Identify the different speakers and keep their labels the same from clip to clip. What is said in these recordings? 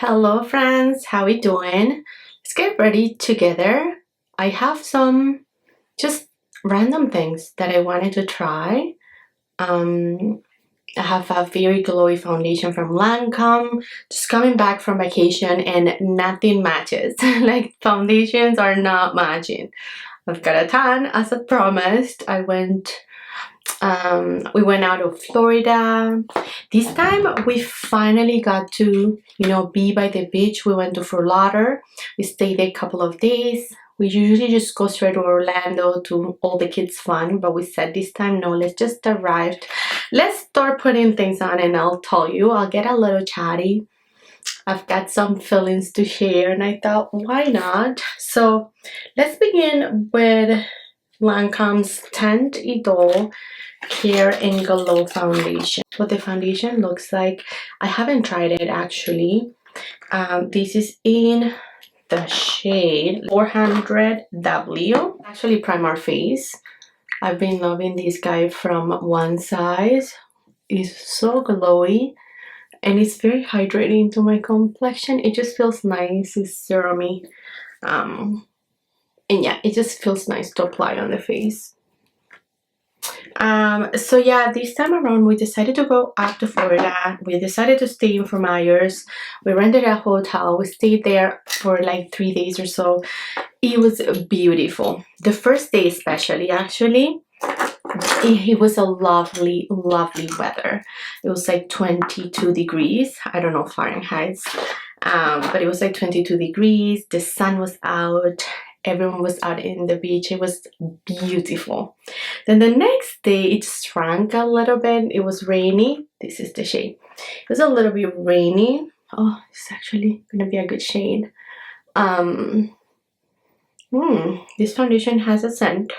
Speaker 1: Hello friends, how we doing? Let's get ready together. I have some just random things that I wanted to try. I have a very glowy foundation from Lancome. Just coming back from vacation and nothing matches. Like foundations are not matching. I've got a tan as I promised. We went out of Florida. This time we finally got to, be by the beach. We went to Fort Lauderdale. We stayed there a couple of days. We usually just go straight to Orlando to all the kids' fun, but we said this time, no, let's just arrive. Let's start putting things on and I'll tell you. I'll get a little chatty. I've got some feelings to share and I thought, why not? So let's begin with Lancome's Teint Idol Care and Glow foundation. What the foundation looks like, I haven't tried it actually. This is in the shade 400W. Actually prime our face. I've been loving this guy from One Size. It's so glowy and it's very hydrating to my complexion. It just feels nice. It's serumy. And yeah, it just feels nice to apply on the face. So yeah, this time around we decided to go up to Florida. We decided to stay in Fort Myers. We rented a hotel. We stayed there for like 3 days or so. It was beautiful. The first day especially, actually, it was a lovely weather. It was like 22 degrees. I don't know Fahrenheit, but it was like 22 degrees. The sun was out. Everyone was out in the beach. It was beautiful. Then the next day it shrank a little bit. It was rainy. This is the shade. It was a little bit rainy. Oh, it's actually gonna be a good shade. This foundation has a scent.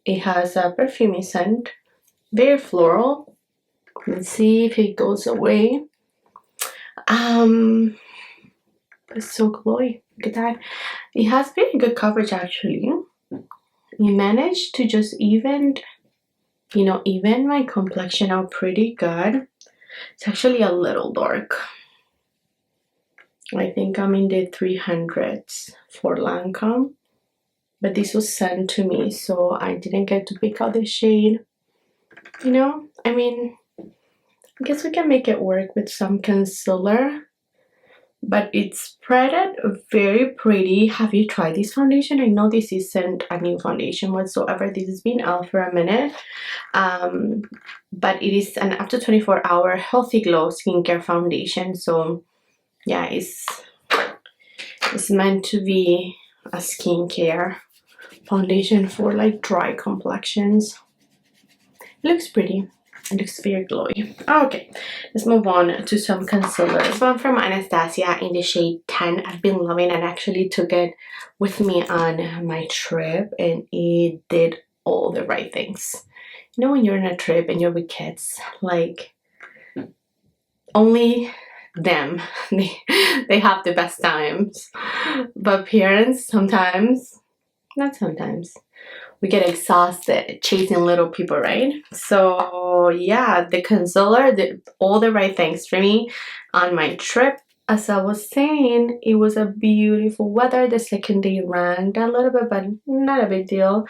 Speaker 1: It has a perfumey scent. Very floral. Let's see if it goes away. It's so glowy. Look at that. It has very good coverage actually. We managed to just even my complexion out pretty good. It's actually a little dark. I think I'm in the 300s for Lancome, but this was sent to me, so I didn't get to pick out the shade. I mean, I guess we can make it work with some concealer. But it's spreaded very pretty. Have you tried this foundation? I know this isn't a new foundation whatsoever. This has been out for a minute. But it is an up to 24-hour healthy glow skincare foundation. So yeah, it's meant to be a skincare foundation for like dry complexions. It looks pretty. It looks very glowy. Okay, let's move on to some concealer. This one from Anastasia in the shade 10. I've been loving it. I actually took it with me on my trip and it did all the right things. When you're on a trip and you're with kids, like only them, they have the best times. But parents sometimes, not sometimes, we get exhausted chasing little people, right? So yeah, the concealer did all the right things for me on my trip. As I was saying, it was a beautiful weather. The second day rained a little bit, but not a big deal.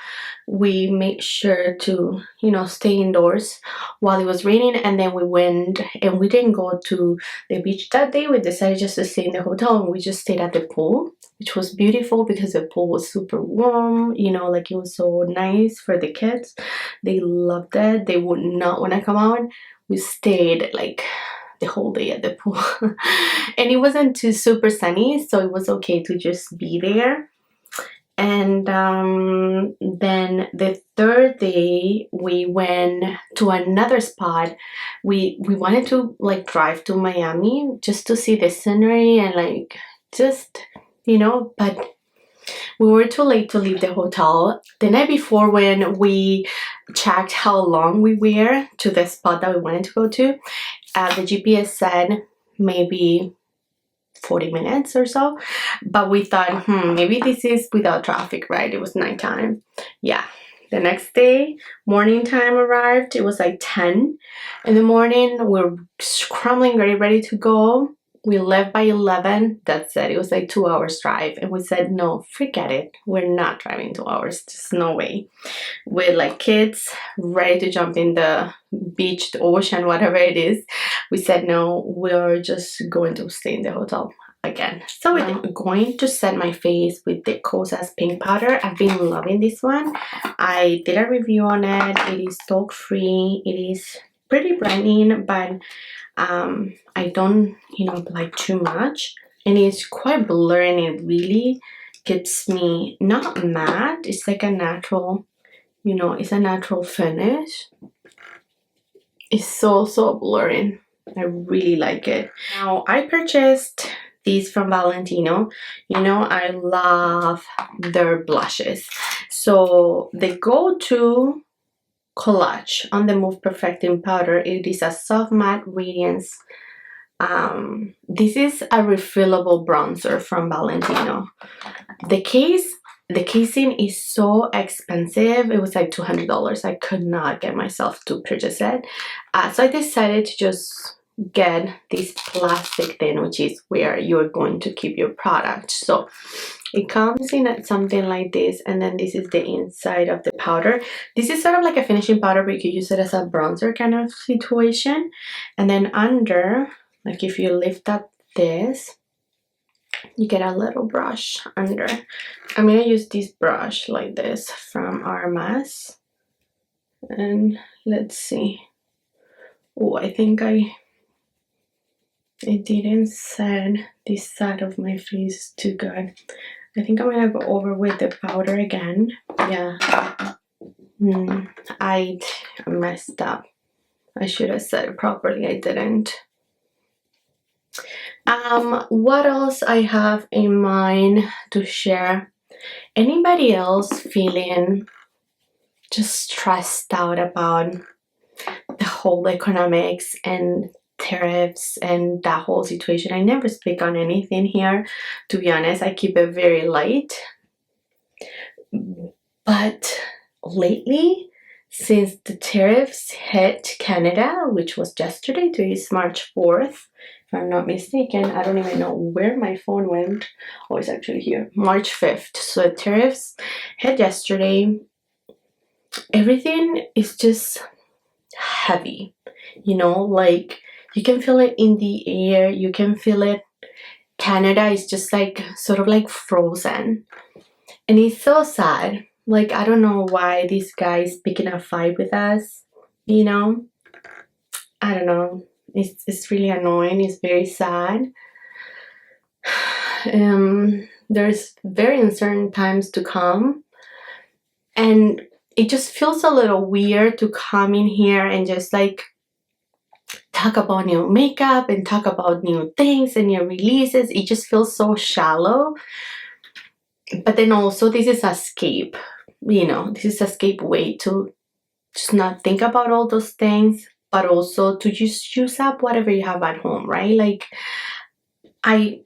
Speaker 1: We made sure to, stay indoors while it was raining, and then we went and we didn't go to the beach that day. We decided just to stay in the hotel and we just stayed at the pool, which was beautiful because the pool was super warm, like it was so nice for the kids. They loved it. They would not want to come out. We stayed like the whole day at the pool and it wasn't too super sunny, so it was okay to just be there. And then the third day we went to another spot. We wanted to like drive to Miami just to see the scenery and like just but we were too late to leave the hotel. The night before, when we checked how long we were to the spot that we wanted to go to, the GPS said maybe 40 minutes or so, but we thought, maybe this is without traffic, right? It was nighttime. Yeah. The next day, morning time arrived. It was like 10 in the morning. We're scrambling, ready to go. We left by 11. That's it. It was like 2 hours drive. And we said, no, forget it. We're not driving 2 hours. Just no way. With like kids ready to jump in the beach, the ocean, whatever it is. We said, no, we're just going to stay in the hotel again. So I'm going to set my face with the Kosas pink powder. I've been loving this one. I did a review on it. It is talc free. It is pretty brightening, but I don't, you know, apply too much, and it's quite blurry, and it really gives me not matte. It's like a natural, you know, it's a natural finish. It's so blurring. I really like it. Now I purchased these from Valentino. You know, I love their blushes. So the go-to collage on the Move Perfecting powder, it is a soft matte radiance. This is a refillable bronzer from Valentino. The casing is so expensive. It was like $200. I could not get myself to purchase it, so I decided to just get this plastic thing, which is where you're going to keep your product. So it comes in something like this, and then this is the inside of the powder. This is sort of like a finishing powder, but you can use it as a bronzer kind of situation. And then under, like if you lift up this, you get a little brush under. I'm gonna use this brush like this from Hermes, and let's see. Oh, I think it didn't set this side of my face too good. I think I'm gonna go over with the powder again. Yeah, I messed up. I should have said it properly. I didn't. What else I have in mind to share? Anybody else feeling just stressed out about the whole economics and tariffs and that whole situation? I never speak on anything here, to be honest. I keep it very light. But lately, since the tariffs hit Canada, which was yesterday, today is March 4th, if I'm not mistaken. I don't even know where my phone went. Oh, it's actually here. March 5th. So the tariffs hit yesterday. Everything is just heavy, you know, like you can feel it in the air. You can feel it. Canada is just like sort of like frozen, and it's so sad. Like, I don't know why this guy is picking a fight with us, you know. I don't know. It's really annoying. It's very sad. There's very uncertain times to come, and it just feels a little weird to come in here and just like talk about new makeup and talk about new things and new releases. It just feels so shallow. But then also this is escape, you know, this is escape way to just not think about all those things, but also to just use up whatever you have at home, right? Like I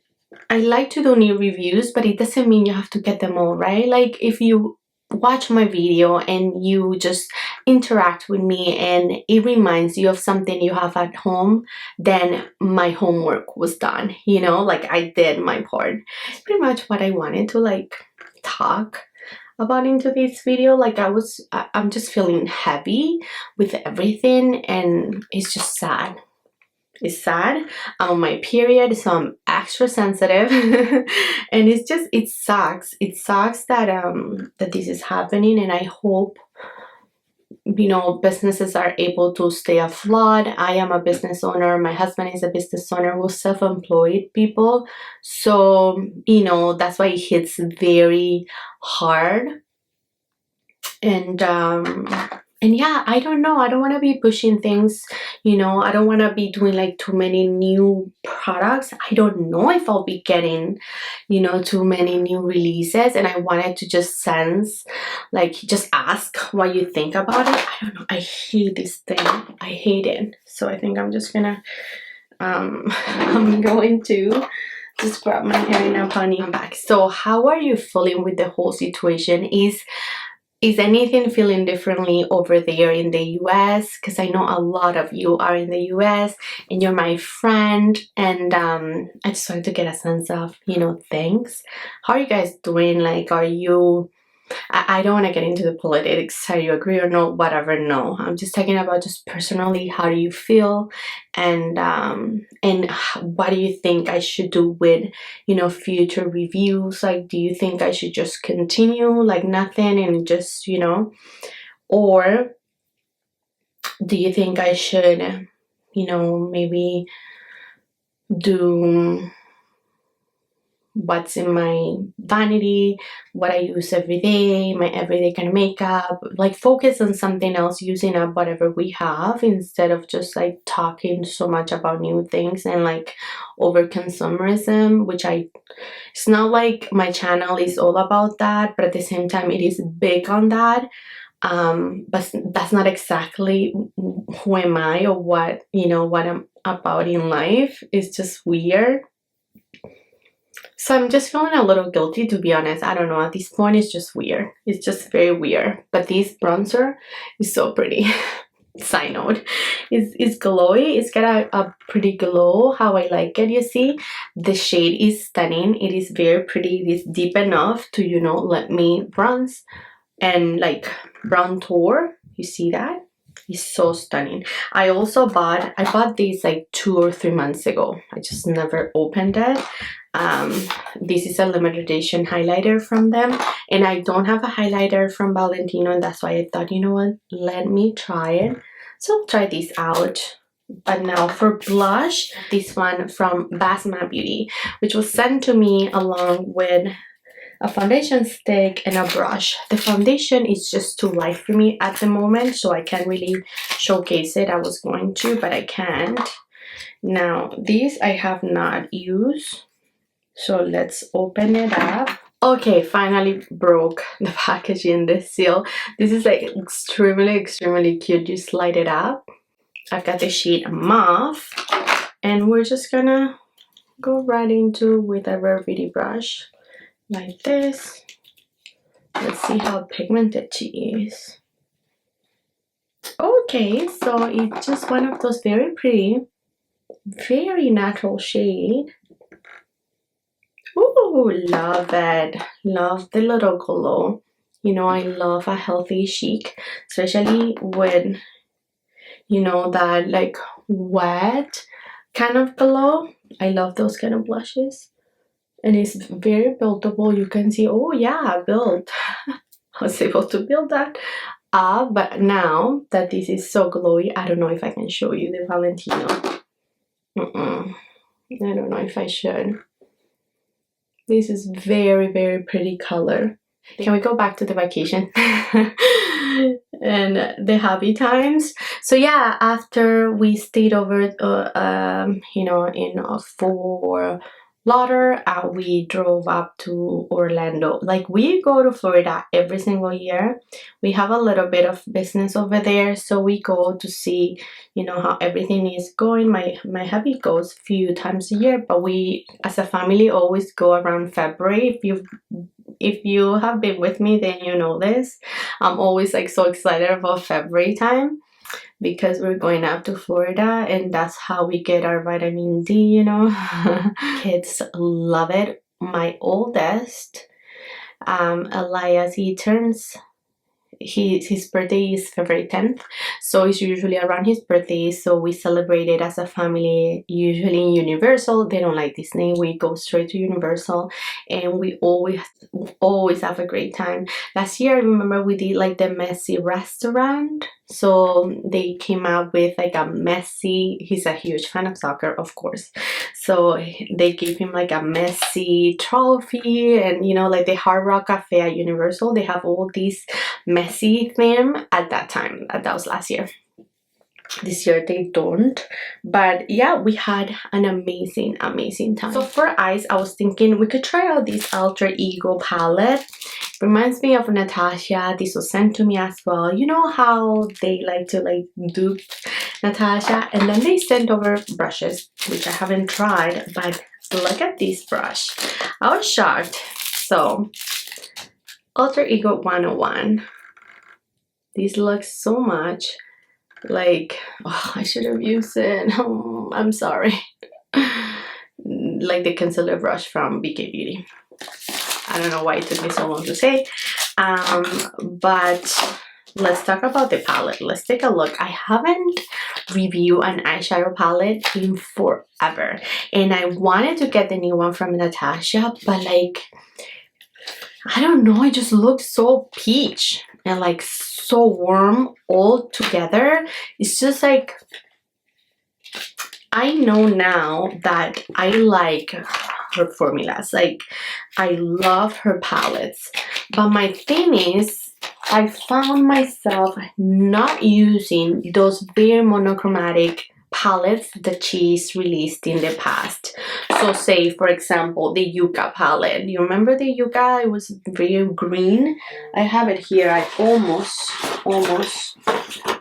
Speaker 1: like to do new reviews, but it doesn't mean you have to get them all, right? Like if you watch my video and you just interact with me and it reminds you of something you have at home, then my homework was done, you know, like I did my part. It's pretty much what I wanted to like talk about into this video. Like I'm just feeling heavy with everything, and it's just sad. It's sad. I'm on my period, so I'm extra sensitive. And it's just, it sucks. It sucks that that this is happening, and I hope, you know, businesses are able to stay afloat. I am a business owner. My husband is a business owner. We're self-employed people. So, you know, that's why it hits very hard. And yeah, I don't know. I don't want to be pushing things, you know. I don't want to be doing like too many new products. I don't know if I'll be getting, you know, too many new releases. And I wanted to just sense, like, just ask what you think about it. I don't know. I hate this thing. I hate it. So I think I'm just gonna, I'm going to just grab my hair in a pony back. So how are you feeling with the whole situation? Is is anything feeling differently over there in the US? Because I know a lot of you are in the US and you're my friend, and I just wanted to get a sense of, you know, things. How are you guys doing? Like, are you... I don't want to get into the politics, how you agree or not, whatever, no. I'm just talking about just personally, how do you feel, and what do you think I should do with, you know, future reviews? Like, do you think I should just continue like nothing and just, you know, or do you think I should, you know, maybe do what's in my vanity, what I use every day, my everyday kind of makeup, like focus on something else, using up whatever we have instead of just like talking so much about new things and like over consumerism, which it's not like my channel is all about that, but at the same time it is big on that. But that's not exactly who am I or what, you know, what I'm about in life. It's just weird. So I'm just feeling a little guilty, to be honest. I don't know, at this point it's just weird. It's just very weird. But this bronzer is so pretty. Side note, it's glowy. It's got a pretty glow, how I like it. You see, the shade is stunning. It is very pretty. It is deep enough to, you know, let me bronze and like brown tour. You see that? It's so stunning. I bought these like 2 or 3 months ago. I just never opened it. This is a limited edition highlighter from them, and I don't have a highlighter from Valentino, and that's why I thought, you know what, let me try it. So I'll try this out. But now for blush, this one from Basma Beauty, which was sent to me along with a foundation stick and a brush. The foundation is just too light for me at the moment, so I can't really showcase it. I was going to, but I can't. Now this I have not used, so let's open it up. Okay, finally broke the packaging, the seal. This is like extremely cute. You slide it up. I've got the shade Mauve, and we're just gonna go right into with a Rare Beauty brush like this. Let's see how pigmented she is. Okay, so it's just one of those very pretty, very natural shade. Ooh, love it. Love the little glow. You know, I love a healthy chic, especially with, you know, that like wet kind of glow. I love those kind of blushes. And it's very buildable. You can see, oh yeah, I built. I was able to build that up, but now that this is so glowy, I don't know if I can show you the Valentino. I don't know if I should. This is very pretty color. Can we go back to the vacation and the happy times? So yeah, after we stayed over you know, in Fort Lauderdale, we drove up to Orlando. Like, we go to Florida every single year. We have a little bit of business over there, so we go to see, you know, how everything is going. My hubby goes a few times a year, but we as a family always go around February. If you have been with me, then you know this. I'm always like so excited about February time, because we're going up to Florida and that's how we get our vitamin D, you know. Kids love it. My oldest, Elias, his birthday is February 10th, so it's usually around his birthday, so we celebrate it as a family, usually in Universal. They don't like Disney, we go straight to Universal, and we always have a great time. Last year I remember we did like the messy restaurant, so they came out with like a messy, he's a huge fan of soccer, of course, so they gave him like a messy trophy. And you know, like the Hard Rock Cafe at Universal, they have all these messy theme at that time. That was last year. This year they don't, but yeah, we had an amazing time. So for eyes, I was thinking we could try out this Alter Ego palette. Reminds me of Natasha. This was sent to me as well. You know how they like to like dupe Natasha, and then they sent over brushes, which I haven't tried, but look at this brush. I was shocked. So Alter Ego 101. This looks so much like, oh, I should have used it. Oh, I'm sorry. Like the concealer brush from BK Beauty. I don't know why it took me so long to say. But let's talk about the palette. Let's take a look. I haven't reviewed an eyeshadow palette in forever, and I wanted to get the new one from Natasha, but like, I don't know, it just looks so peach and like so warm all together. It's just like, I know now that I like her formulas. Like, I love her palettes. But my thing is, I found myself not using those very monochromatic palettes that she's released in the past. So say, for example, the Yucca palette. You remember the Yucca? It was very green. I have it here. I almost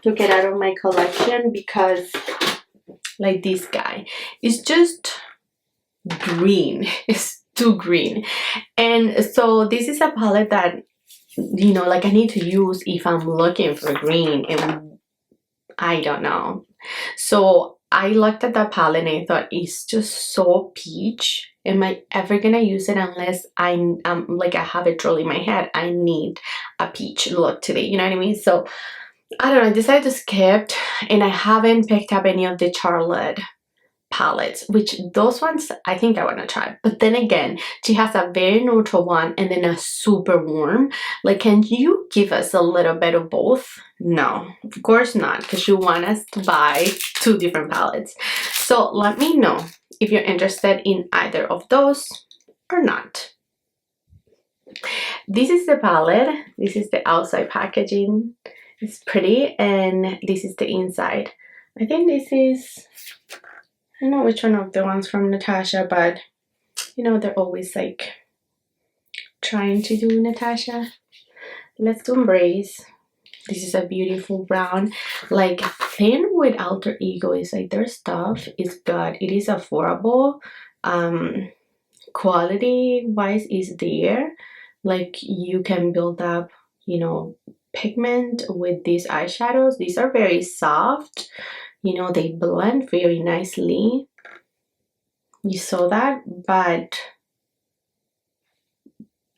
Speaker 1: took it out of my collection because like this guy, it's just green. It's too green. And so this is a palette that, you know, like I need to use if I'm looking for green, and I don't know. So I looked at that palette and I thought, it's just so peach. Am I ever gonna use it unless I'm like I have it rolled in my head? I need a peach look today, you know what I mean? So I don't know, I decided to skip, and I haven't picked up any of the Charlotte palettes, which those ones I think I want to try. But then again, she has a very neutral one and then a super warm. Like, can you give us a little bit of both? No, of course not, because you want us to buy two different palettes. So let me know if you're interested in either of those or not. This is the palette. This is the outside packaging. It's pretty, and this is the inside. I think this is, I don't know which one of the ones from Natasha, but you know, they're always like trying to do Natasha. Let's do Embrace. This is a beautiful brown. Like, thin with Alter Ego is like, their stuff is good. It is affordable. Quality wise is there. Like, you can build up, you know, pigment with these eyeshadows. These are very soft, you know, they blend very nicely. You saw that, but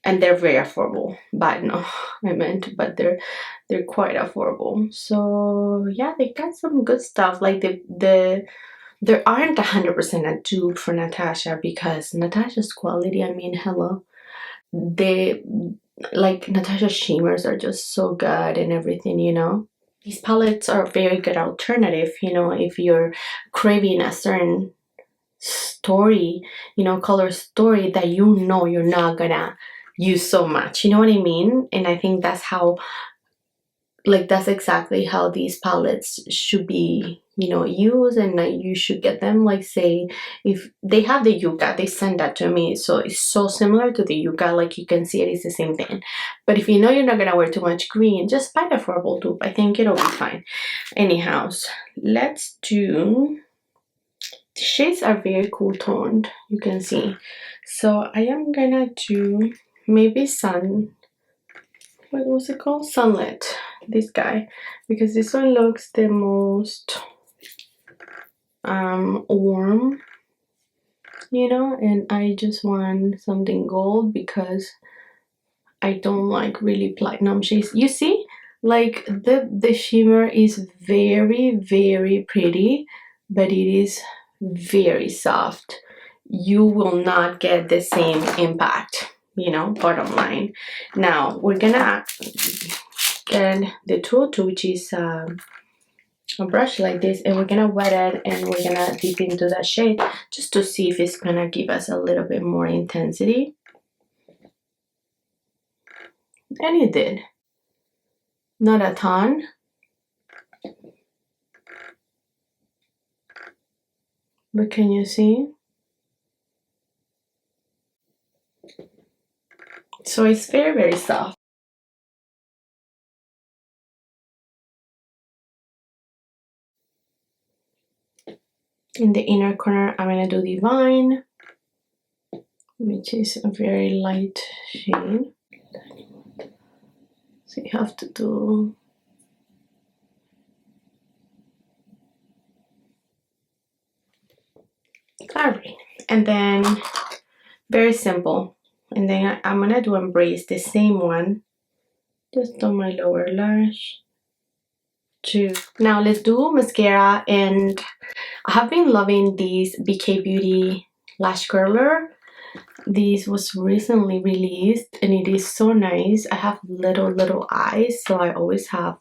Speaker 1: and they're very affordable. But no, I meant, but they're quite affordable. So yeah, they got some good stuff. Like there aren't 100% a dupe for Natasha, because Natasha's quality, I mean, hello. Like Natasha's shimmers are just so good and everything, you know. These palettes are a very good alternative, you know, if you're craving a certain story, you know, color story that you know you're not gonna use so much, you know what I mean? And I think that's how, like, that's exactly how these palettes should be, you know, used. And you should get them, like, say if they have the Yucca, they send that to me, so it's so similar to the Yucca, like you can see it is the same thing. But if you know you're not gonna wear too much green, just buy the affordable dupe. I think it'll be fine. Anyhow, let's do, the shades are very cool toned, you can see. So I am gonna do maybe what was it called? Sunlit. This guy, because this one looks the most warm, you know, and I just want something gold because I don't like really platinum shades. You see, like the shimmer is very, very pretty, but it is very soft. You will not get the same impact, you know, bottom line. Now we're gonna get the tool, which is a brush like this, and we're gonna wet it and we're gonna dip into that shade just to see if it's gonna give us a little bit more intensity. And it did. Not a ton, but can you see? So it's very, very soft. In the inner corner, I'm gonna do Divine, which is a very light shade. So you have to do Alright, and then very simple. And then I'm gonna do Embrace, the same one, just on my lower lash too. Now let's do mascara, and I have been loving these BK Beauty lash curler. This was recently released and it is so nice. I have little eyes, so I always have,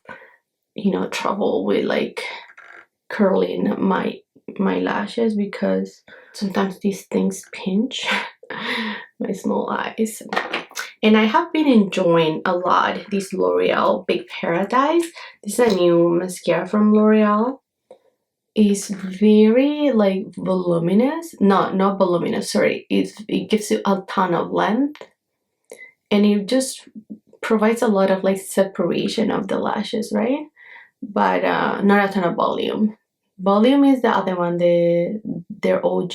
Speaker 1: you know, trouble with like curling my lashes because sometimes these things pinch my small eyes. And I have been enjoying a lot this L'Oreal Big Paradise. This is a new mascara from L'Oreal. It's very like voluminous. Not voluminous, sorry. It gives you a ton of length, and it just provides a lot of like separation of the lashes, right? But not a ton of volume. Volume is the other one, their OG,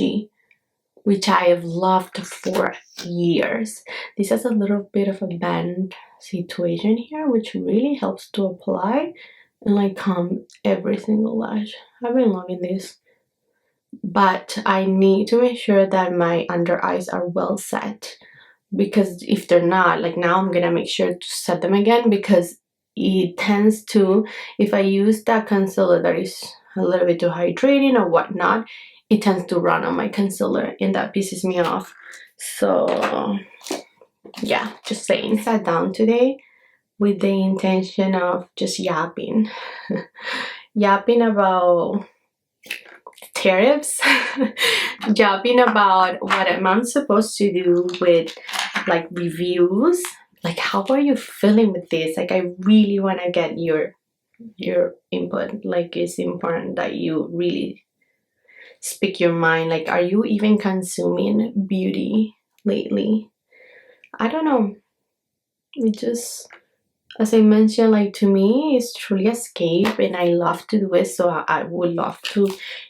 Speaker 1: which I have loved for years. This has a little bit of a bend situation here, which really helps to apply and like comb every single lash. I've been loving this. But I need to make sure that my under eyes are well set, because if they're not, like now I'm gonna make sure to set them again, because it tends to, if I use that concealer that is a little bit too hydrating or whatnot, it tends to run on my concealer and that pisses me off. So yeah, just saying. I sat down today with the intention of just yapping yapping about tariffs, yapping about what I'm supposed to do with like reviews. Like, how are you feeling with this? Like, I really want to get your input. Like, it's important that you really speak your mind. Like, are you even consuming beauty lately? I don't know. It just, as I mentioned, like to me, it's truly escape, and I love to do it. So I would love to,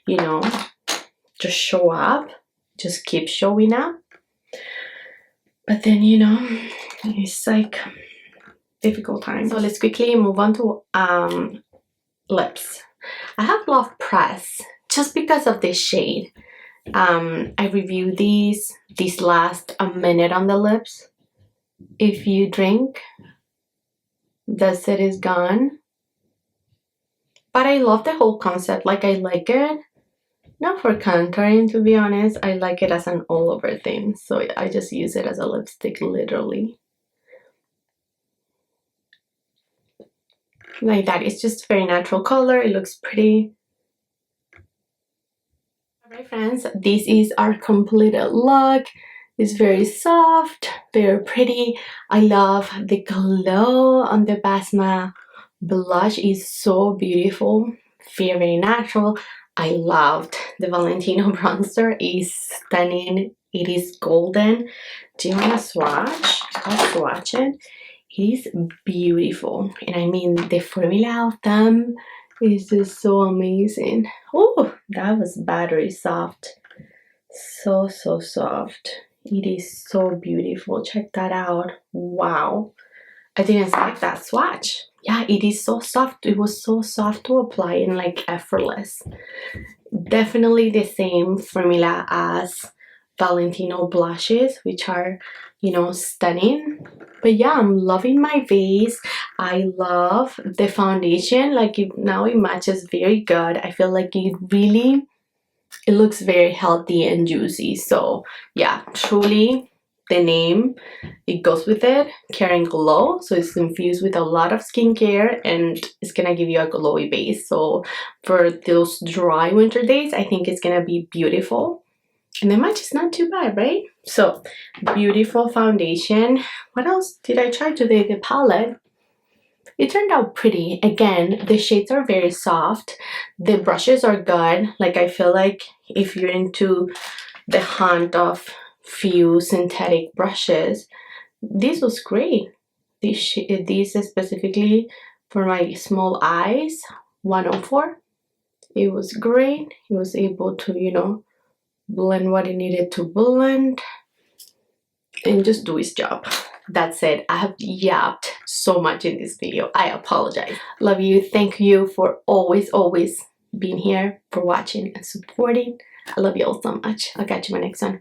Speaker 1: you know, just show up, just keep showing up. But then, you know, it's like difficult time. So let's quickly move on to lips. I have Love Press just because of this shade. I reviewed these last a minute on the lips. If you drink, the set is gone. But I love the whole concept. Like, I like it. Not for contouring, to be honest. I like it as an all over thing. So I just use it as a lipstick, literally. Like that. It's just very natural color. It looks pretty. Alright friends, this is our completed look. It's very soft, very pretty. I love the glow on the Basma blush. Is so beautiful, very natural. I loved the Valentino bronzer. Is stunning. It is golden. Do you want to swatch? I'll swatch it. It is beautiful, and I mean the formula of them is just so amazing. Oh, that was battery soft. So soft. It is so beautiful. Check that out. Wow. I didn't expect that swatch. Yeah, it is so soft. It was so soft to apply and like effortless. Definitely the same formula as Valentino blushes, which are, you know, stunning. But yeah, I'm loving my base. I love the foundation. Like, now it matches very good. I feel like it looks very healthy and juicy. So yeah, truly the name, it goes with it. Care and Glow. So it's infused with a lot of skincare and it's gonna give you a glowy base. So for those dry winter days, I think it's gonna be beautiful. And the match is not too bad, right? So beautiful foundation. What else did I try today? The palette. It turned out pretty. Again, the shades are very soft. The brushes are good. Like, I feel like if you're into the hunt of few synthetic brushes, this was great. This is specifically for my small eyes, 104. It was great. It was able to, you know, blend what it needed to blend and just do its job. That said, I have yapped so much in this video. I apologize. Love you. Thank you for always being here, for watching and supporting. I love you all so much. I'll catch you in my next one.